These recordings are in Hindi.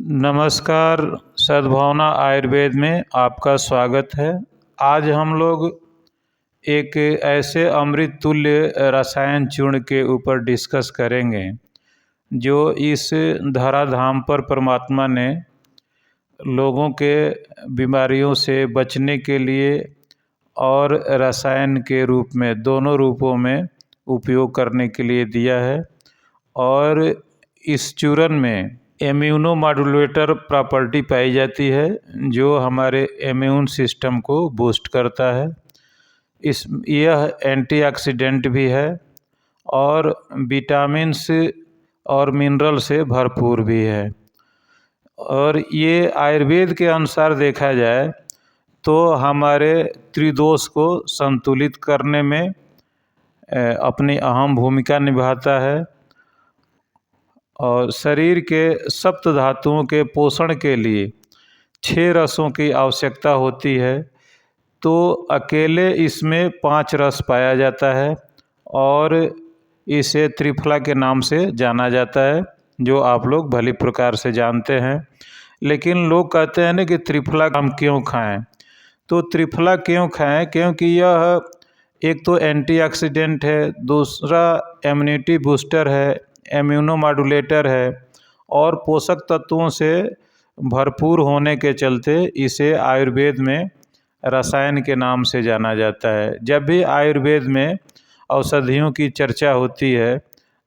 नमस्कार। सद्भावना आयुर्वेद में आपका स्वागत है। आज हम लोग एक ऐसे अमृत तुल्य रसायन चूर्ण के ऊपर डिस्कस करेंगे जो इस धराधाम पर परमात्मा ने लोगों के बीमारियों से बचने के लिए और रसायन के रूप में दोनों रूपों में उपयोग करने के लिए दिया है। और इस चूर्ण में इम्यूनो मॉड्यूलेटर प्रॉपर्टी पाई जाती है जो हमारे इम्यून सिस्टम को बूस्ट करता है। यह एंटीऑक्सीडेंट भी है और विटामिन्स और मिनरल से भरपूर भी है। और ये आयुर्वेद के अनुसार देखा जाए तो हमारे त्रिदोष को संतुलित करने में अपनी अहम भूमिका निभाता है और शरीर के सप्त धातुओं के पोषण के लिए 6 रसों की आवश्यकता होती है, तो अकेले इसमें 5 रस पाया जाता है और इसे त्रिफला के नाम से जाना जाता है, जो आप लोग भली प्रकार से जानते हैं। लेकिन लोग कहते हैं ना कि त्रिफला हम क्यों खाएं? तो त्रिफला क्यों खाएं? क्योंकि यह एक तो एंटीऑक्सीडेंट है, दूसरा इम्यूनिटी बूस्टर है, इम्यूनो मॉड्यूलेटर है और पोषक तत्वों से भरपूर होने के चलते इसे आयुर्वेद में रसायन के नाम से जाना जाता है। जब भी आयुर्वेद में औषधियों की चर्चा होती है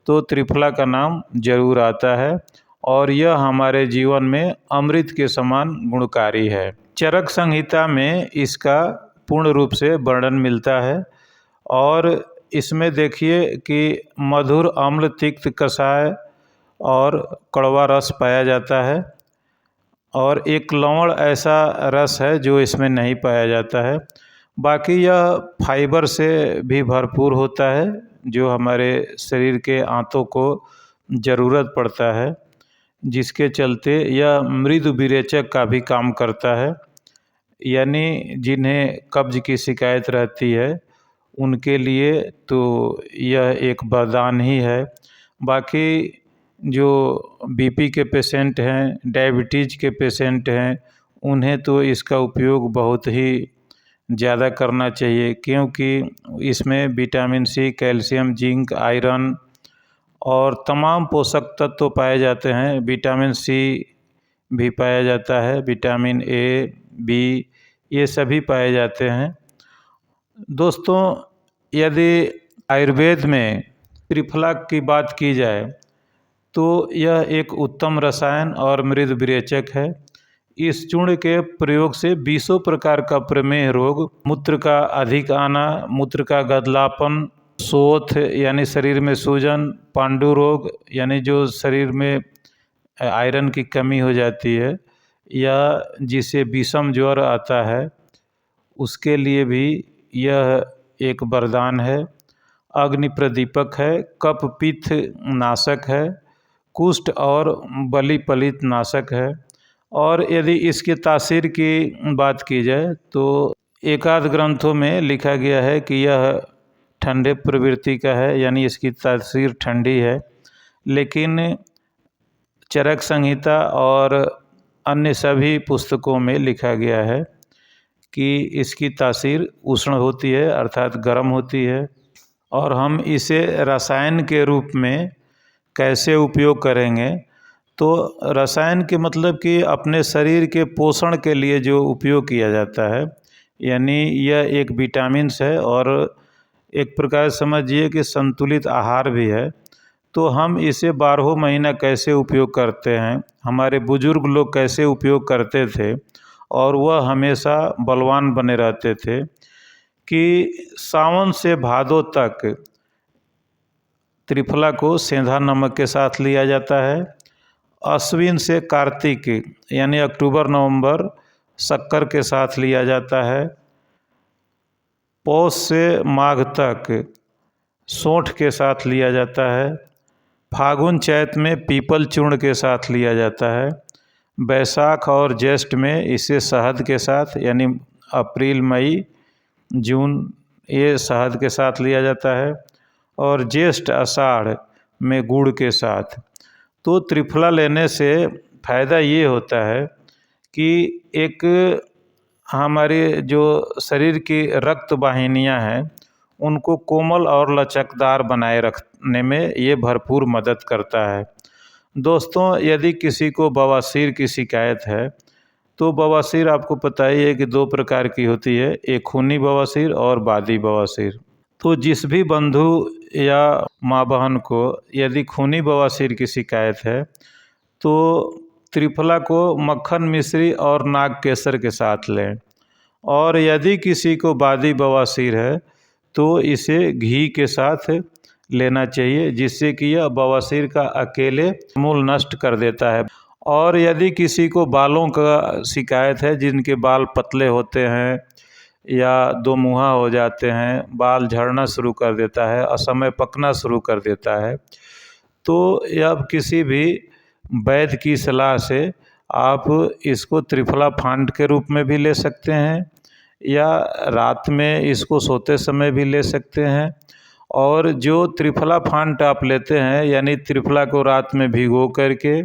तो त्रिफला का नाम जरूर आता है और यह हमारे जीवन में अमृत के समान गुणकारी है। चरक संहिता में इसका पूर्ण रूप से वर्णन मिलता है और इसमें देखिए कि मधुर, अम्ल, तिक्त, कषाय और कड़वा रस पाया जाता है और एक लवण ऐसा रस है जो इसमें नहीं पाया जाता है। बाकी यह फाइबर से भी भरपूर होता है जो हमारे शरीर के आंतों को ज़रूरत पड़ता है, जिसके चलते यह मृदु विरेचक का भी काम करता है। यानी जिन्हें कब्ज की शिकायत रहती है उनके लिए तो यह एक वरदान ही है। बाकी जो बीपी के पेशेंट हैं, डायबिटीज़ के पेशेंट हैं, उन्हें तो इसका उपयोग बहुत ही ज़्यादा करना चाहिए, क्योंकि इसमें vitamin C, calcium, zinc, iron और तमाम पोषक तत्व पाए जाते हैं। विटामिन सी भी पाया जाता है, विटामिन ए, बी, ये सभी पाए जाते हैं। दोस्तों, यदि आयुर्वेद में त्रिफला की बात की जाए तो यह एक उत्तम रसायन और मृदु विरेचक है। इस चूर्ण के प्रयोग से 20 प्रकार का प्रमेह रोग, मूत्र का अधिक आना, मूत्र का गदलापन, शोथ यानी शरीर में सूजन, पांडु रोग यानी जो शरीर में आयरन की कमी हो जाती है या जिसे विषम ज्वर आता है, उसके लिए भी यह एक वरदान है। अग्नि प्रदीपक है, कफ पित्त नाशक है, कुष्ठ और बलि पलित नाशक है। और यदि इसके तासीर की बात की जाए तो एकाध ग्रंथों में लिखा गया है कि यह ठंडे प्रवृत्ति का है, यानी इसकी तासीर ठंडी है। लेकिन चरक संहिता और अन्य सभी पुस्तकों में लिखा गया है कि इसकी तासीर उष्ण होती है, अर्थात गर्म होती है। और हम इसे रसायन के रूप में कैसे उपयोग करेंगे? तो रसायन के मतलब कि अपने शरीर के पोषण के लिए जो उपयोग किया जाता है, यानी यह एक विटामिन्स है और एक प्रकार समझिए कि संतुलित आहार भी है। तो हम इसे 12 महीना कैसे उपयोग करते हैं, हमारे बुजुर्ग लोग कैसे उपयोग करते थे और वह हमेशा बलवान बने रहते थे कि सावन से भादों तक त्रिफला को सेंधा नमक के साथ लिया जाता है। अश्विन से कार्तिक यानी अक्टूबर नवंबर शक्कर के साथ लिया जाता है। पौष से माघ तक सौंठ के साथ लिया जाता है। फागुन चैत में पीपल चूर्ण के साथ लिया जाता है। बैसाख और ज्येष्ठ में इसे शहद के साथ, यानी अप्रैल, मई, जून, ये शहद के साथ लिया जाता है। और ज्येष्ठ आषाढ़ में गुड़ के साथ। तो त्रिफला लेने से फ़ायदा ये होता है कि एक हमारे जो शरीर की रक्त वाहिनियाँ हैं उनको कोमल और लचकदार बनाए रखने में ये भरपूर मदद करता है। दोस्तों, यदि किसी को बवासीर की शिकायत है तो बवासीर आपको पता ही है कि 2 प्रकार की होती है, एक खूनी बवासीर और बादी बवासीर। तो जिस भी बंधु या माँ बहन को यदि खूनी बवासीर की शिकायत है तो त्रिफला को मक्खन मिश्री और नाग केसर के साथ लें। और यदि किसी को बादी बवासीर है तो इसे घी के साथ लेना चाहिए, जिससे कि यह बवासीर का अकेले मूल नष्ट कर देता है। और यदि किसी को बालों का शिकायत है, जिनके बाल पतले होते हैं या दो मुँहा हो जाते हैं, बाल झड़ना शुरू कर देता है, असमय पकना शुरू कर देता है, तो यह किसी भी वैद्य की सलाह से आप इसको त्रिफला फांड के रूप में भी ले सकते हैं या रात में इसको सोते समय भी ले सकते हैं। और जो त्रिफला फांड आप लेते हैं, यानी त्रिफला को रात में भिगो करके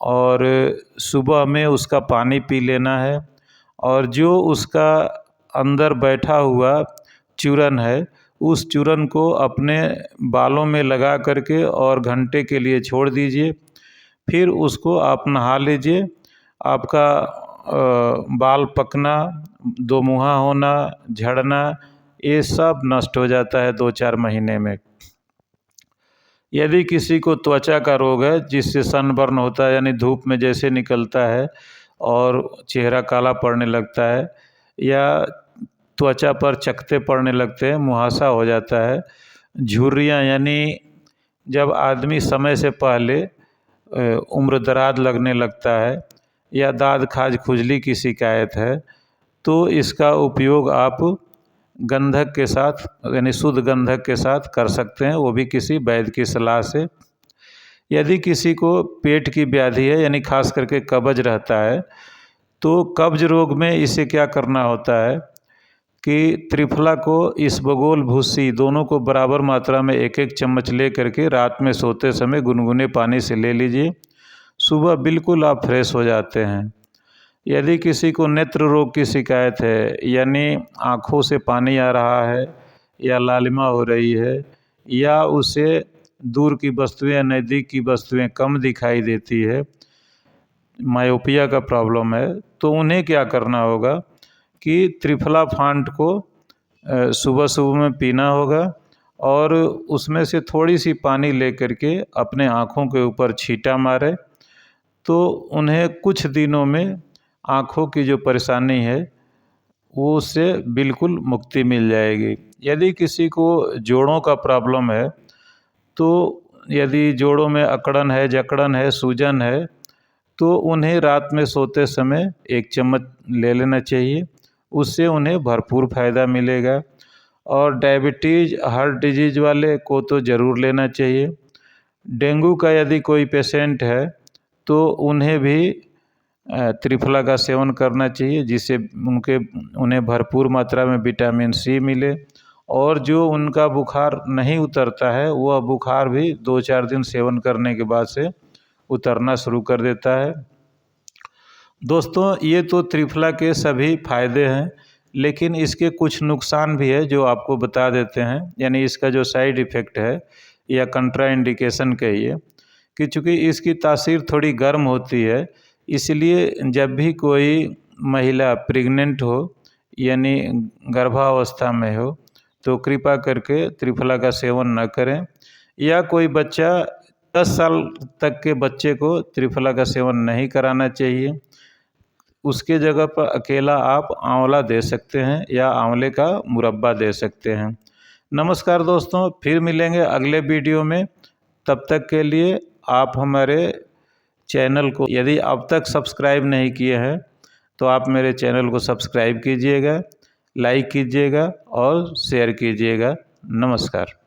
और सुबह में उसका पानी पी लेना है, और जो उसका अंदर बैठा हुआ चूरन है उस चूरन को अपने बालों में लगा करके और घंटे के लिए छोड़ दीजिए, फिर उसको आप नहा लीजिए। आपका बाल पकना, दो मुँहा होना, झड़ना, ये सब नष्ट हो जाता है 2-4 महीने में। यदि किसी को त्वचा का रोग है जिससे सनबर्न होता है, यानी धूप में जैसे निकलता है और चेहरा काला पड़ने लगता है, या त्वचा पर चकत्ते पड़ने लगते हैं, मुहासा हो जाता है, झुर्रियाँ यानी जब आदमी समय से पहले उम्र दराज लगने लगता है, या दाद खाज खुजली की शिकायत है, तो इसका उपयोग आप गंधक के साथ यानी शुद्ध गंधक के साथ कर सकते हैं, वो भी किसी वैद्य की सलाह से। यदि किसी को पेट की व्याधि है यानी खास करके कब्ज रहता है, तो कब्ज रोग में इसे क्या करना होता है कि त्रिफला को इसबगोल भूसी दोनों को बराबर मात्रा में 1-1 चम्मच ले करके रात में सोते समय गुनगुने पानी से ले लीजिए, सुबह बिल्कुल आप फ्रेश हो जाते हैं। यदि किसी को नेत्र रोग की शिकायत है, यानी आँखों से पानी आ रहा है या लालिमा हो रही है, या उसे दूर की वस्तुएं या नज़दीक की वस्तुएं कम दिखाई देती है, मायोपिया का प्रॉब्लम है, तो उन्हें क्या करना होगा कि त्रिफला फांड को सुबह सुबह में पीना होगा और उसमें से थोड़ी सी पानी ले करके अपने आँखों के ऊपर छींटा मारे, तो उन्हें कुछ दिनों में आँखों की जो परेशानी है वो उससे बिल्कुल मुक्ति मिल जाएगी। यदि किसी को जोड़ों का प्रॉब्लम है, तो यदि जोड़ों में अकड़न है, जकड़न है, सूजन है, तो उन्हें रात में सोते समय 1 चम्मच ले लेना चाहिए, उससे उन्हें भरपूर फ़ायदा मिलेगा। और डायबिटीज़, हार्ट डिजीज़ वाले को तो ज़रूर लेना चाहिए। डेंगू का यदि कोई पेशेंट है तो उन्हें भी त्रिफला का सेवन करना चाहिए, जिससे उन्हें भरपूर मात्रा में विटामिन सी मिले। और जो उनका बुखार नहीं उतरता है, वह बुखार भी 2-4 दिन सेवन करने के बाद से उतरना शुरू कर देता है। दोस्तों, ये तो त्रिफला के सभी फायदे हैं, लेकिन इसके कुछ नुकसान भी है जो आपको बता देते हैं। यानी इसका जो साइड इफ़ेक्ट है या कंट्राइंडिकेशन कहिए, कि चूँकि इसकी तासीर थोड़ी गर्म होती है, इसलिए जब भी कोई महिला प्रेग्नेंट हो यानी गर्भावस्था में हो, तो कृपा करके त्रिफला का सेवन न करें। या कोई बच्चा 10 साल तक के बच्चे को त्रिफला का सेवन नहीं कराना चाहिए। उसके जगह पर अकेला आप आंवला दे सकते हैं या आंवले का मुरब्बा दे सकते हैं। नमस्कार दोस्तों, फिर मिलेंगे अगले वीडियो में। तब तक के लिए आप हमारे चैनल को यदि अब तक सब्सक्राइब नहीं किए हैं तो आप मेरे चैनल को सब्सक्राइब कीजिएगा, लाइक कीजिएगा और शेयर कीजिएगा। नमस्कार।